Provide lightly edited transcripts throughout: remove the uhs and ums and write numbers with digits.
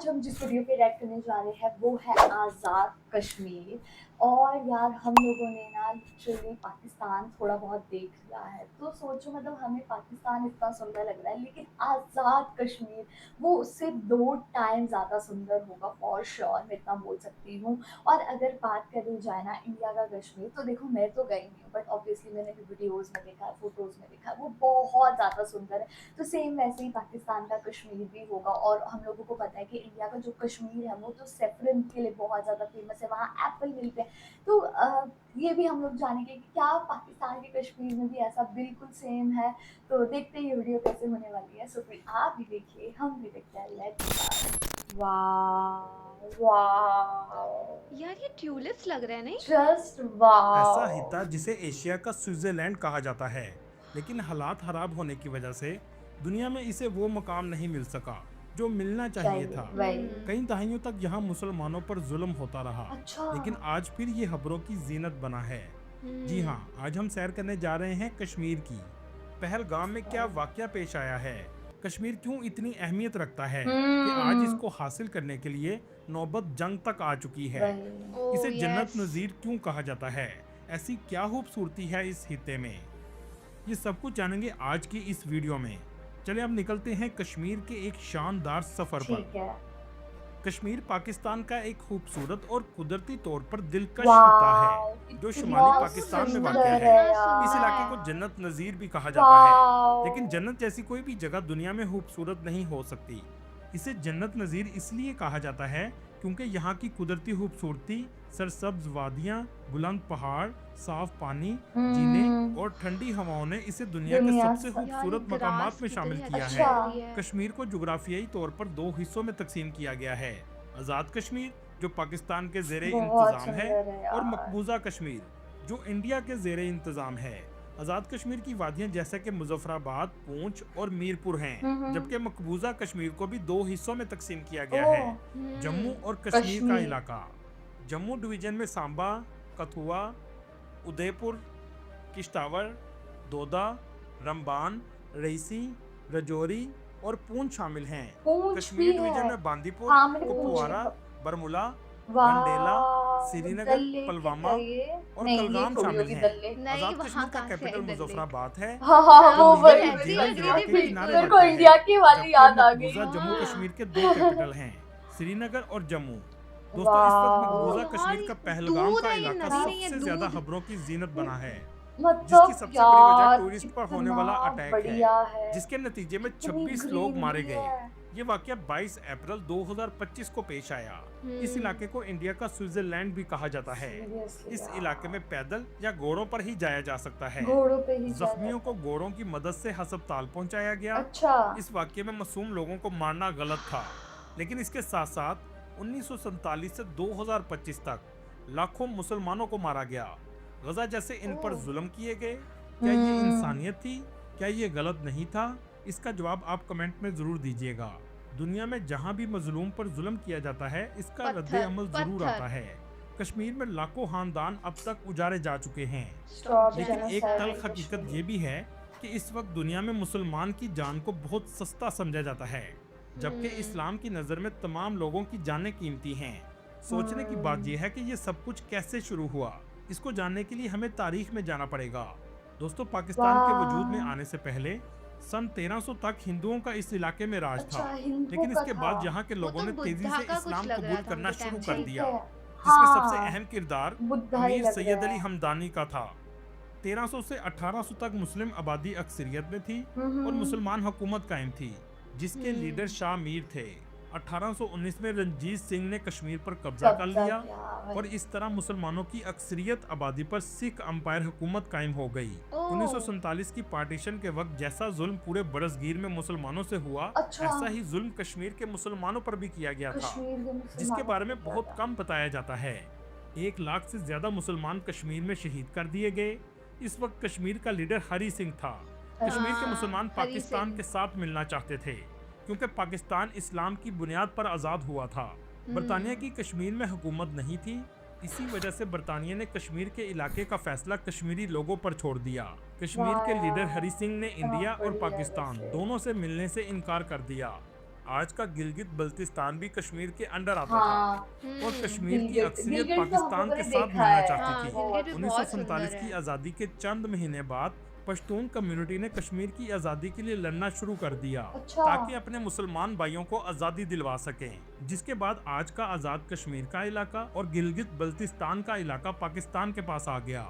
आज हम जिस वीडियो पे रिएक्ट करने जा रहे हैं वो है आज़ाद कश्मीर। और यार हम लोगों ने ना लिटरली पाकिस्तान थोड़ा बहुत देख लिया है, तो सोचो मतलब हमें पाकिस्तान इतना सुंदर लग रहा है, लेकिन आज़ाद कश्मीर वो उससे 2 टाइम ज़्यादा सुंदर होगा फॉर श्योर, मैं इतना बोल सकती हूँ। और अगर बात करी जाए ना इंडिया का कश्मीर, तो देखो मैं तो गई नहीं हूँ, बट ऑब्वियसली मैंने भी वीडियोज़ में देखा है, फोटोज़ में देखा है, वो बहुत ज़्यादा सुंदर है। तो सेम वैसे ही पाकिस्तान का कश्मीर भी होगा। और हम लोगों को पता है कि इंडिया का जो कश्मीर है वो तो सेफरन के लिए बहुत ज़्यादा फेमस है, वहाँ एप्पल मिलते हैं। तो ये भी हम लोग जानेंगे कि क्या पाकिस्तान के कश्मीर में भी ऐसा बिल्कुल सेम है। तो देखते हैं ये वीडियो कैसे होने वाली है। सो फिर आप भी देखिए, हम भी देखते हैं। लेट्स वाह वाह, यार ये ट्यूलिप्स लग रहा है नहीं। जस्ट ऐसा ही वाह। था जिसे एशिया का स्विट्जरलैंड कहा जाता है, लेकिन हालात खराब होने की वजह से दुनिया में इसे वो मकाम नहीं मिल सका जो मिलना चाहिए चाहिए था। वही। कई दहाइयों तक यहाँ मुसलमानों पर जुल्म होता रहा, अच्छा। लेकिन आज फिर ये खबरों की जीनत बना है। जी हाँ, आज हम सैर करने जा रहे हैं कश्मीर की। पहलगाम में क्या वाकया पेश आया है, कश्मीर क्यों इतनी अहमियत रखता है कि आज हम्म। इसको हासिल करने के लिए नौबत जंग तक आ चुकी है। वही। ओह इसे जन्नत यस। नज़ीर क्यों कहा जाता है, ऐसी क्या खूबसूरती है इस हिस्से में, ये सब कुछ जानेंगे आज की इस वीडियो में। चले अब निकलते हैं कश्मीर के एक शानदार सफर पर। ठीक है। कश्मीर पाकिस्तान का एक खूबसूरत और कुदरती तौर पर दिलकश हिस्सा है वाओ, जो कितना शुमाली पाकिस्तान में वाक़ सुंदर है। है इस इलाके को यार। जन्नत नज़ीर भी कहा जाता है, लेकिन वाओ। जन्नत जैसी कोई भी जगह दुनिया में खूबसूरत नहीं हो सकती। इसे जन्नत नज़ीर इसलिए कहा जाता है क्योंकि यहाँ की कुदरती खूबसूरती, सरसब्ज वादियाँ, बुलंद पहाड़, साफ पानी, झीलें और ठंडी हवाओं ने इसे दुनिया के दुनिया सबसे यार ये खूबसूरत ग्रास मकामात में शामिल कितनी किया अच्छी है। लग अच्छा। रही है। कश्मीर को जुग्राफियाई तौर पर दो हिस्सों में तकसीम किया गया है, आज़ाद कश्मीर जो पाकिस्तान के ज़ेरे बहुत इंतज़ाम है, सुंदर है और यार। मकबूजा कश्मीर जो इंडिया के ज़ेरे इंतज़ाम है। आज़ाद कश्मीर की वादियाँ जैसे कि मुजफ्फराबाद, पूंछ और मीरपुर हैं, हम्म। जबकि मकबूजा कश्मीर को भी दो हिस्सों में तकसीम किया गया है, ओह। जम्मू और कश्मीर का कश्मीर। इलाका। जम्मू डिवीज़न में सांबा, कथुआ, उदयपुर, किश्तवाड़, दोदा, रमबान, रईसी, रजौरी और पूंछ शामिल हैं। पूंछ भी कश्मीर डिवीजन है। में बांदीपुर, हाँ मैंने पूंछ कुपवारा, देखा। बरमुला, गंडेला, वाह, श्रीनगर, दल लेक है क्या पुलवामा ये? और नहीं ये कलगाम थोड़ी शामिल होगी हैं। दल लेक। नहीं आज़ाद वहाँ कश्मीर का कहाँ से कैपिटल है डल लेक। मुजफ्फराबाद है, हाँ हाँ हाँ जो वो मुझे नील वही और वैसी वही। झीलम लग रही दरिया थी के किनारे मेरे बिल्कुल। को वाक़ है। इंडिया की वाली जबकि याद आ गई। मकबूजा जम्मू हाँ कश्मीर के दो कैपिटल हैं, श्रीनगर और जम्मू। दोस्तों इस वक्त ओ वाह। मकबूजा यार कश्मीर का पहलगाम दूध का है, ये इलाका नदी नहीं है सबसे ज्यादा दूध। खबरों की जीनत बना है, जिसकी मतलब सबसे बड़ी वजह यार टूरिस्ट पर होने कितना वाला अटैक है, बढ़िया है। जिसके नतीजे में कितनी 26 लोग मारे ग्रीनरी गए। है। ये वाकया 22 अप्रैल 2025 को पेश आया। इस हम्म। इलाके को इंडिया का स्विट्जरलैंड भी कहा जाता है। सीरियसली इस इलाके में यार। पैदल या घोड़ों पर ही जाया जा सकता है। घोड़ों पे ही जा जख्मियों जाता को है। घोड़ों की मदद से अस्पताल पहुंचाया गया। अच्छा। इस वाकये में मासूम लोगों को मारना गलत था, लेकिन इसके साथ साथ 1947 से 2025 तक लाखों मुसलमानों को मारा गया। गजा जैसे इन पर ओह जुल्म किए गए। क्या ये हम्म। इंसानियत थी? क्या ये गलत नहीं था? इसका जवाब आप कमेंट में जरूर दीजिएगा। दुनिया में जहां भी मजलूम पर जुल्म किया जाता है, इसका रद्द पत्थर अमल जरूर आता पत्थर। है। कश्मीर में लाखों खानदान अब तक उजाड़े जा चुके हैं, स्टॉप लेकिन एक जेनोसाइड तल्ख इन हकीकत कश्मीर। ये भी है कि इस वक्त दुनिया में मुसलमान की जान को बहुत सस्ता समझा जाता है, जबकि हम्म। इस्लाम की नज़र में तमाम लोगों की जानें कीमती हैं। सोचने की बात यह है कि ये सब कुछ कैसे शुरू हुआ। इसको जानने के लिए हमें तारीख में जाना पड़ेगा। दोस्तों, पाकिस्तान के वजूद में वाह। आने से पहले सन 1300 तक हिंदुओं का इस इलाके में राज था, अच्छा हिंदुओं लेकिन का इसके था। बाद यहाँ के वो लोगों तो ने तेजी बुद्धा से का कुछ इस्लाम लग रहा कबूल था करना उनके शुरू टाइम कर पे। ठीक दिया, है। जिसमें सबसे हाँ अहम किरदार बुद्धा ही मीर लग सैयद रहा अली है। हमदानी का था। 1300 से 1800 तक मुस्लिम आबादी अक्सरियत में थी और हम्म। मुसलमान हुकूमत कायम थी, जिसके लीडर शाह मीर थे। 1819 में रंजीत सिंह ने कश्मीर पर कब्जा कर कब्जा लिया किया और भाई। इस तरह मुसलमानों की अक्सरियत आबादी पर सिख अंपायर हुकूमत कायम हो गई। ओह 1947 की पार्टीशन के वक्त जैसा जुल्म पूरे बरसगीर में मुसलमानों से हुआ, अच्छा। ऐसा ही जुल्म कश्मीर के मुसलमानों पर भी किया गया था, कश्मीर के जिसके मुसलमानों बारे पे में क्या बहुत था? कम बताया जाता है। 1 लाख से ज्यादा मुसलमान कश्मीर में शहीद कर दिए गए। इस वक्त कश्मीर का लीडर हरी सिंह था। कश्मीर के हाँ मुसलमान हरी पाकिस्तान सिंह। के साथ मिलना चाहते थे, क्योंकि पाकिस्तान इस्लाम की बुनियाद पर आज़ाद हुआ था। बरतानिया की कश्मीर में हुकूमत नहीं थी, इसी वजह से बरतानिया ने कश्मीर के इलाके का फैसला कश्मीरी लोगों पर छोड़ दिया। कश्मीर वाह के लीडर यार हरी सिंह ने कितना इंडिया और बढ़िया पाकिस्तान वैसे। दोनों से मिलने से इनकार कर दिया। आज का गिलगित बल्तिस्तान भी कश्मीर के अंडर आता था हाँ और कश्मीर की गिलगित अक्सरियत गिलगित तो हम पाकिस्तान लोगों के ने साथ देखा मिलना है। चाहती हाँ, थी। गिलगित भी बहुत सुंदर 1947 की है। आज़ादी के चंद महीने बाद पश्तून कम्युनिटी ने कश्मीर की आज़ादी के लिए लड़ना शुरू कर दिया अच्छा। ताकि अपने मुसलमान भाइयों को आज़ादी दिलवा सकें। जिसके बाद आज का आज़ाद कश्मीर का इलाका और गिलगित बल्तिस्तान का इलाका पाकिस्तान के पास आ गया।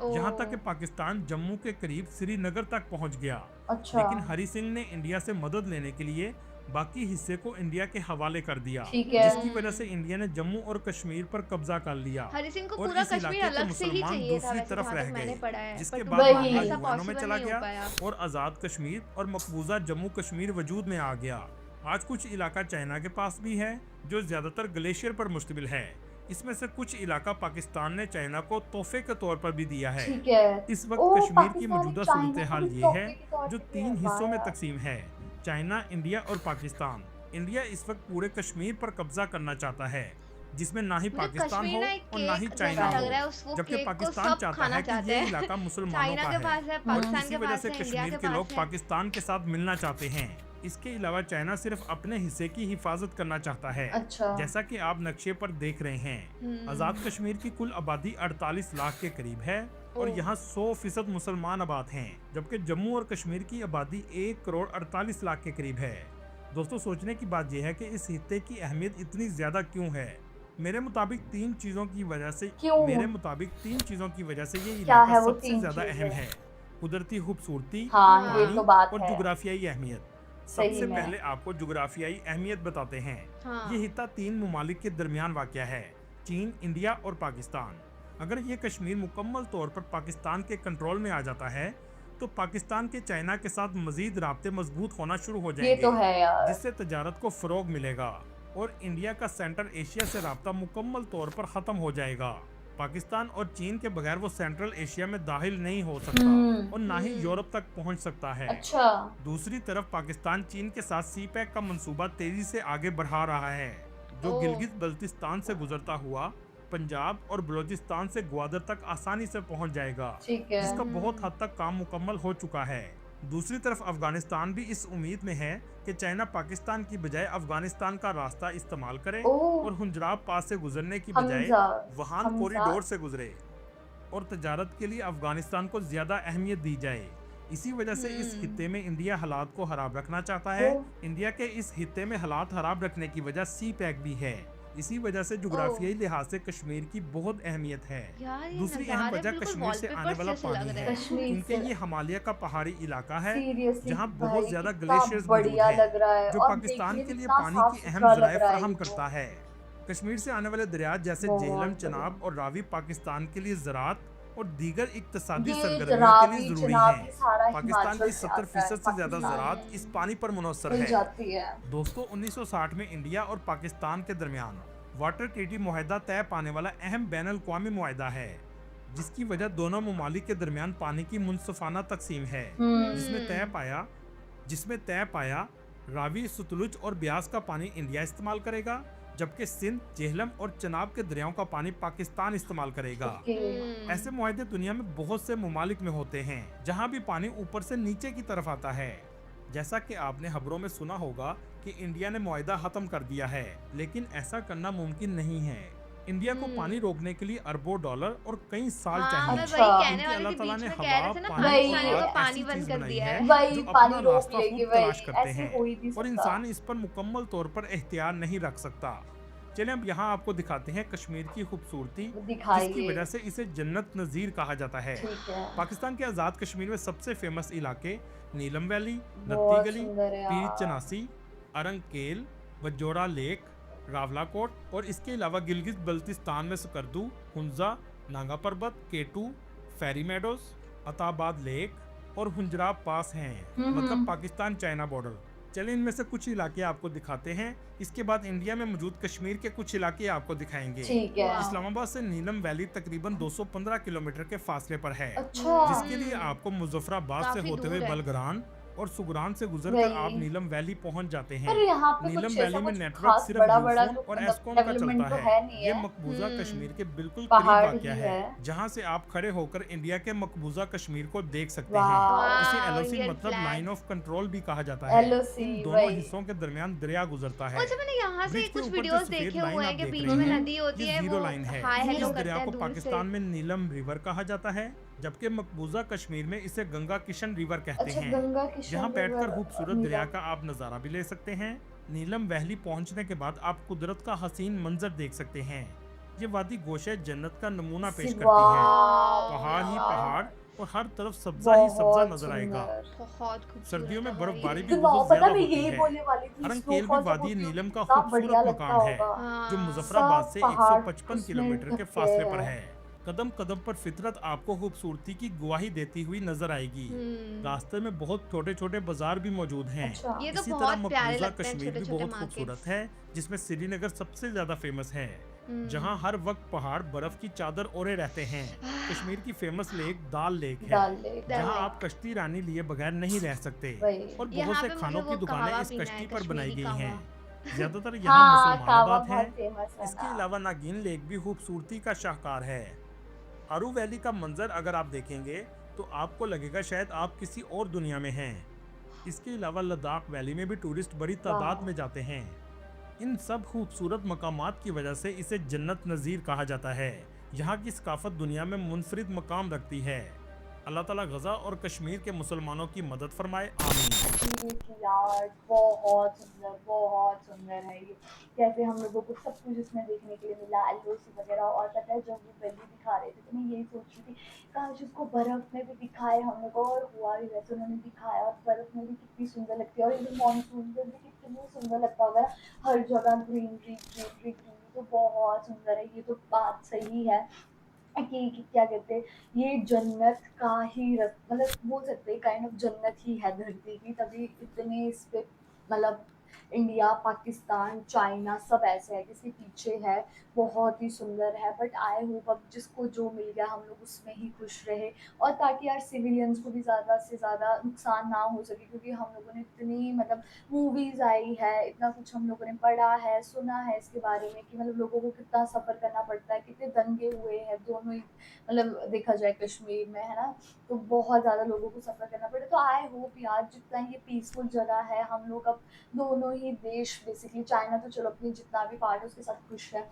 यहाँ तक कि पाकिस्तान जम्मू के करीब श्रीनगर तक पहुँच गया। अच्छा लेकिन हरि सिंह ने इंडिया से मदद लेने के लिए बाकी हिस्से को इंडिया के हवाले कर दिया, ठीक है। जिसकी वजह से इंडिया ने जम्मू और कश्मीर पर कब्जा कर लिया हरि सिंह को और पूरा इस कश्मीर इलाके के अलग से ही मुसलमान चाहिए था दूसरी वैसे तरफ जहाँ रह तक मैंने गए, पढ़ा है, जिसके बट बाद वही। मामला ऐसा युवानों में पॉसिबल चला नहीं हो गया पाया। और आज़ाद कश्मीर और मकबूजा जम्मू कश्मीर वजूद में आ गया। आज कुछ इलाका चाइना के पास भी है जो ज्यादातर ग्लेशियर पर मुश्तमिल है। इसमें से कुछ इलाका पाकिस्तान ने चाइना को तोहफे के तौर पर भी दिया है। ठीक है। इस वक्त ओ, कश्मीर की पाकिस्तान मौजूदा चाइना सूरत को हाल भी ये तोहफे है के तौर जो पे 3 दिया। हिस्सों में वाह। तकसीम है, चाइना, इंडिया और पाकिस्तान। इंडिया इस वक्त पूरे कश्मीर पर कब्जा करना चाहता है, जिसमें ना ही मुझे पाकिस्तान कश्मीर हो ना एक और ना ही केक चाइना जैसा हो, लग रहा है, उस वो जबकि केक को पाकिस्तान सब चाहता खाना है कि चाहते ये हैं। इलाका मुसलमानों चाइना का के है पास है, और पाकिस्तान इसी के वजह पास से है, इंडिया कश्मीर के के लोग पास है। पाकिस्तान के साथ मिलना चाहते हैं। इसके अलावा चाइना सिर्फ अपने हिस्से की हिफाजत करना चाहता है। अच्छा। जैसा कि आप नक्शे पर देख रहे हैं, आज़ाद कश्मीर की कुल आबादी 48 लाख के करीब है और ओह। यहाँ 100% मुसलमान आबाद हैं, जबकि जम्मू और कश्मीर की आबादी 1 करोड़ 48 लाख के करीब है। दोस्तों, सोचने की बात यह है कि इस हिस्से की अहमियत इतनी ज्यादा क्यों है। मेरे मुताबिक तीन चीजों की वजह से क्यों? मेरे मुताबिक 3 चीजों की वजह से ये क्या इलाका है वो सबसे 3 ज्यादा अहम चीजें? है। कुदरती खूबसूरती, हाँ, ये पानी तो बात और है। जुग्राफियाई अहमियत। सही सबसे में। पहले आपको जुग्राफियाई अहमियत बताते हैं। हाँ। ये हिस्सा 3 ममालिक के दरमियान वाक़या है, चीन, इंडिया और पाकिस्तान। अगर ये कश्मीर मुकम्मल तौर पर पाकिस्तान के कंट्रोल में आ जाता है तो पाकिस्तान के चाइना के साथ मजीद राब्ते मजबूत होना शुरू हो ये जाएंगे, तो है यार। जिससे तजारत को फ़रोग मिलेगा और इंडिया का सेंट्रल एशिया से राब्ता मुकम्मल तौर पर ख़त्म हो जाएगा। पाकिस्तान और चीन के बगैर वो सेंट्रल एशिया में दाखिल नहीं हो सकता और ना ही यूरोप तक पहुंच सकता है। अच्छा। दूसरी तरफ पाकिस्तान चीन के साथ सी पैक का मंसूबा तेजी से आगे बढ़ा रहा है, जो ओह। गिलगित बल्तिस्तान से गुजरता हुआ पंजाब और बलूचिस्तान से ग्वादर तक आसानी से पहुंच जाएगा, ठीक है। जिसका बहुत हद तक काम मुकम्मल हो चुका है। दूसरी तरफ अफगानिस्तान भी इस उम्मीद में है कि चाइना पाकिस्तान की बजाय अफगानिस्तान का रास्ता इस्तेमाल करे ओह। और हुंजराब पास से गुजरने की बजाय हमजा- वहान हमजा- कॉरिडोर से गुजरे और तजारत के लिए अफगानिस्तान को ज्यादा अहमियत दी जाए। इसी वजह से इस हित्ते में इंडिया हालात को खराब रखना चाहता है। ओह। इंडिया के इस हित्ते में हालात खराब रखने की वजह सी पैक भी है। इसी वजह से जुग्राफियाई लिहाज से कश्मीर की बहुत अहमियत है। यार ये दूसरी अहम नज़ारे वजह बिल्कुल कश्मीर से आने wallpapers वाला जैसे पानी लग रहे है, हैं। कश्मीर क्योंकि से। ये हिमालय का पहाड़ी इलाका है सीरियसली जहाँ भाई, बहुत ज्यादा कितना ग्लेशियर्स मौजूद बढ़िया लग रहा है हैं, जो और पाकिस्तान देखने के लिए कितना पानी साफ की अहम सुथरा लग जराए रहा है फराहम ये तो। करता है। कश्मीर से आने वाले दरिया जैसे बहुत जेहलम, बढ़िया। चनाब और रावी पाकिस्तान के लिए ज़राअत और दीगर इक्तिसादी ये सरगर्मियों के रावी, लिए जरूरी चनाब, ये हैं। सारा पाकिस्तान हिमाचल की से 70% आता से ज्यादा है, ज़राअत इस पानी पर मुनहसर मिल है। जाती है। दोस्तों, 1960 में इंडिया और पाकिस्तान के दरमियान वाटर ट्रीटी मुआहदा तय पाने वाला अहम बैन अल-अक़वामी मुआहदा है, जिसकी वजह दोनों ममालिक के दरमियान पानी की मुनसफाना तकसीम है, जिसमें तय पाया रावी, सतलुज और ब्यास का पानी इंडिया इस्तेमाल करेगा, जबकि सिंध, जेहलम और चनाब के दरियाओं का पानी पाकिस्तान इस्तेमाल करेगा। ओके। ऐसे मुआहदे दुनिया में बहुत से ममालिक में होते हैं जहाँ भी पानी ऊपर से नीचे की तरफ आता है। जैसा कि आपने खबरों में सुना होगा कि इंडिया ने मुआहदा खत्म कर दिया है, लेकिन ऐसा करना मुमकिन नहीं है। इंडिया को पानी रोकने के लिए अरबों डॉलर और कई साल हाँ, चाहिए। मैं अच्छा। वही कहने क्योंकि वाली अल्लाह थी, ताला बीच ने में हवा, कह रहे थे ना पानी पानी और आने आग का ऐसी पानी बंद चीज कर बनाई दिया है है। वही जो पानी अपना रोक रास्ता लेके खुद वही तलाश करते ऐसे हैं हो ही नहीं और सकता। इंसान इस पर मुकम्मल तौर पर एहतियात नहीं रख सकता। चलिए अब यहाँ आपको दिखाते हैं कश्मीर की खूबसूरती, दिखाइए। जिसकी वजह से इसे जन्नत नज़ीर कहा जाता है। ठीक है। पाकिस्तान के आज़ाद कश्मीर में सबसे फेमस इलाके नीलम वैली, नत्ती बहुत गली, सुंदर है पीर यार। चनासी, अरंगकेल, वजोड़ा लेक, रावलाकोट और इसके अलावा गिलगित बल्तिस्तान में सकरदू, हुंजा, नांगा पर्वत, केटू, फेरी मेडोज, अताबाद लेक और हुंजराब पास हैं, मतलब पाकिस्तान चाइना बॉर्डर। चलिए इनमें से कुछ इलाके आपको दिखाते हैं, इसके बाद इंडिया में मौजूद कश्मीर के कुछ इलाके आपको दिखाएंगे। ठीक है। इस्लामाबाद से नीलम वैली तकरीबन 215 किलोमीटर के फासले पर है, अच्छा। जिसके लिए आपको मुजफ्फराबाद से काफी होते दूर हुए है। बलगरान और सुगरान से गुजरकर आप वही। नीलम वैली पहुंच जाते पर हैं। यहाँ पे नीलम कुछ वैली ऐसा में कुछ नेटवर्क खास सिर्फ बड़ा-बड़ा यूफोन जो और मतलब एस्कॉम का चलता डेवलपमेंट तो है। है नहीं ये है, मकबूजा कश्मीर के बिल्कुल करीब पहाड़ वाक़या ही है, है। जहां से आप खड़े होकर इंडिया के मकबूजा कश्मीर को देख सकते हैं। वाह! इसे वाह, एलओसी इंडियन मतलब लाइन फ्लैग। ऑफ कंट्रोल भी कहा जाता है। एलओसी इन दोनों वही। हिस्सों के दरमियान दरिया गुजरता है। अच्छा, मैंने यहाँ से ब्रिज के कुछ ऊपर जो वीडियोस सफेद देखे लाइन हुए आप हैं कि देख बीच रहे में हैं, नदी होती ये है, जीरो वो लाइन है। हाय जीरो हेलो इस दरिया करते को हैं दूर से। पाकिस्तान में नीलम रिवर कहा जाता है, जबकि मकबूजा कश्मीर में इसे गंगा किशन रिवर कहते अच्छा, हैं। गंगा किशन यहाँ बैठकर रिवर खूबसूरत दरिया नीलम। का आप नज़ारा भी ले सकते हैं। नीलम वैली पहुंचने के बाद आप कुदरत का हसीन मंजर देख सकते हैं। ये वादी गोशे जन्नत का नमूना पेश करती है। पहाड़ ही पहाड़ वाह! और हर तरफ सब्जा ही सब्जा बहुत नजर आएगा। सुंदर। बहुत सर्दियों खूबसूरत है में भाई। बर्फबारी भी इतना बहुत पता ज्यादा मैं होती यही है। बोलने वाली थी, हरंकेल भी स्नोफॉल जब वादी होती होगी नीलम का कितना बढ़िया खूबसूरत लगता मकाम है, होगा। जो हाँ। मुजफ्फराबाद सब से पहाड़ 155 उसमें किलोमीटर के ढके फासले पर हैं। है। कदम कदम पर फितरत आपको खूबसूरती की गवाही देती हुई नजर आएगी। हम्म। रास्ते में बहुत छोटे छोटे बाजार भी मौजूद हैं। अच्छा। ये तो इसी तरह बहुत प्यारे मकबूजा लगते हैं कश्मीर छोटे भी छोटे बहुत खूबसूरत मार्केट्स। है, जिसमें श्रीनगर सबसे ज्यादा फेमस है, जहां हर वक्त पहाड़ बर्फ की चादर ओढ़े रहते हैं। कश्मीर की फेमस लेक दाल लेक है, दाल लेक। जहां लेक। आप कश्ती रानी लिए बगैर नहीं रह सकते। वही। और बहुत यहाँ से पे खानों मुझे की वो दुकानें कहवा इस पीना है, कश्ती पर बनाई कश्मीरी गई कहवा। हैं। ज्यादातर यहाँ हाँ, मुसलमान कावा आबाद बहुत हैं। फेमस है इसके ना। अलावा नागिन लेक भी खूबसूरती का शाहकार है। अरू वैली का मंजर अगर आप देखेंगे तो आपको लगेगा शायद आप किसी और दुनिया में हैं। इसके अलावा लद्दाख वैली में भी टूरिस्ट बड़ी तादाद वाह। में जाते हैं। इन सब खूबसूरत मकामात की वजह से इसे जन्नत नज़ीर कहा जाता है। यहाँ की सकाफत दुनिया में मुनफरिद मकाम रखती है। अल्लाह ताला गजा और कश्मीर के मुसलमानों की मदद फरमाए, आमीन। सीरियसली यार, बहुत सुंदर है ये। कैसे हम लोगों को सब कुछ इसमें देखने के लिए मिला, एलओसी वगैरह। और पता है जब वो वैली दिखा रहे थे तो मैं यही सोच रही थी काश उसको बर्फ में भी दिखाए हम लोग को, और हुआ भी वैसे उन्होंने दिखाया। और बर्फ में भी कितनी सुंदर लगती है, और ये मानसून में भी कितनी सुंदर लगता होगा ना, हर जगह ग्रीनरी ग्रीनरी ग्रीनरी। तो बहुत सुंदर है, ये तो बात सही है कि क्या कहते हैं, ये जन्नत का ही मतलब बोल सकते हैं काइंड ऑफ जन्नत ही है धरती की, तभी इतने इस पे मतलब इंडिया, पाकिस्तान, चाइना सब ऐसे है, किसी पीछे है। बहुत ही सुंदर है। बट आई होप अब जिसको जो मिल गया हम लोग उसमें ही खुश रहे, और ताकि यार सिविलियंस को भी ज़्यादा से ज़्यादा नुकसान ना हो सके, क्योंकि हम लोगों ने इतनी मतलब मूवीज़ आई है, इतना कुछ हम लोगों ने पढ़ा है, सुना है इसके बारे में कि मतलब लोगों को कितना सफ़र करना पड़ता है, कितने दंगे हुए हैं दोनों ही मतलब देखा जाए कश्मीर में, है ना। तो बहुत ज़्यादा लोगों को सफ़र करना पड़े। तो आई होप यार जितना ये पीसफुल जगह है, हम लोग अब दोनों ही देश बेसिकली, चाइना तो चलो अपनी जितना भी पार्ट है उसके साथ खुश है,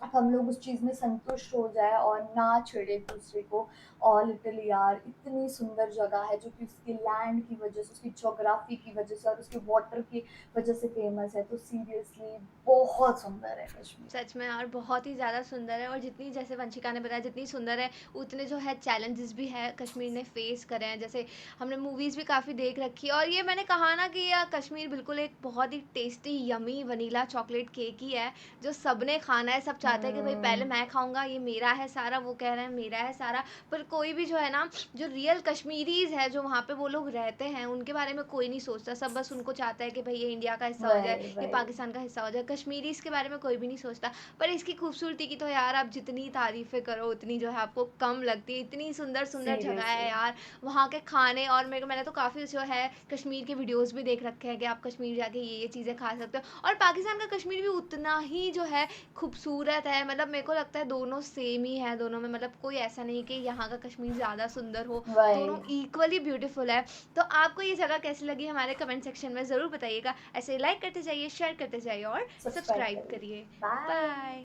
अब हम लोग उस चीज़ में संतुष्ट हो जाए और ना छेड़े एक दूसरे को। और लिटरली यार इतनी सुंदर जगह है, जो कि उसकी लैंड की वजह से, उसकी ज्योग्राफी की वजह से और उसके वाटर की वजह से फेमस है। तो सीरियसली बहुत सुंदर है कश्मीर। सच में यार बहुत ही ज़्यादा सुंदर है। और जितनी, जैसे वंशिका ने बताया, जितनी सुंदर है उतने जो है चैलेंजेस भी है कश्मीर ने फेस करे हैं। जैसे हमने मूवीज़ भी काफ़ी देख रखी है, और ये मैंने कहा ना कि यह कश्मीर बिल्कुल एक बहुत ही tasty yummy vanilla chocolate cake ही है, जो सबने खाना है। सब चाहते हैं कि भाई पहले मैं खाऊंगा, ये मेरा है सारा, वो कह रहे हैं मेरा है सारा। पर कोई भी जो है ना, जो रियल कश्मीरीज है, जो वहाँ पे वो लोग रहते हैं, उनके बारे में कोई नहीं सोचता। सब बस उनको चाहता है कि भाई ये इंडिया का हिस्सा हो जाए, वही ये वही पाकिस्तान का हिस्सा हो जाए। कश्मीरी इसके बारे में कोई भी नहीं सोचता। पर इसकी खूबसूरती की तो यार आप जितनी तारीफ़ें करो उतनी जो है आपको कम लगती है। इतनी सुंदर सुंदर जगह है सीरियसली। यार, वहाँ के खाने। और मैंने तो काफ़ी जो है कश्मीर के वीडियोस भी देख रखे हैं कि आप कश्मीर जाके ये चीज़ें खा सकते हो। और पाकिस्तान का कश्मीर भी उतना ही जो है खूबसूरत है। मतलब मेरे को लगता है दोनों सेम ही है, दोनों में मतलब कोई ऐसा नहीं कि यहाँ का कश्मीर ज़्यादा सुंदर हो, दोनों वही। इक्वली ब्यूटीफुल है। तो आपको ये जगह कैसी लगी हमारे कमेंट सेक्शन में ज़रूर बताइएगा। ऐसे लाइक करते जाइए, शेयर करते जाइए और सब्सक्राइब सब्सक्राइब करिए। करिए। बाय। बाय।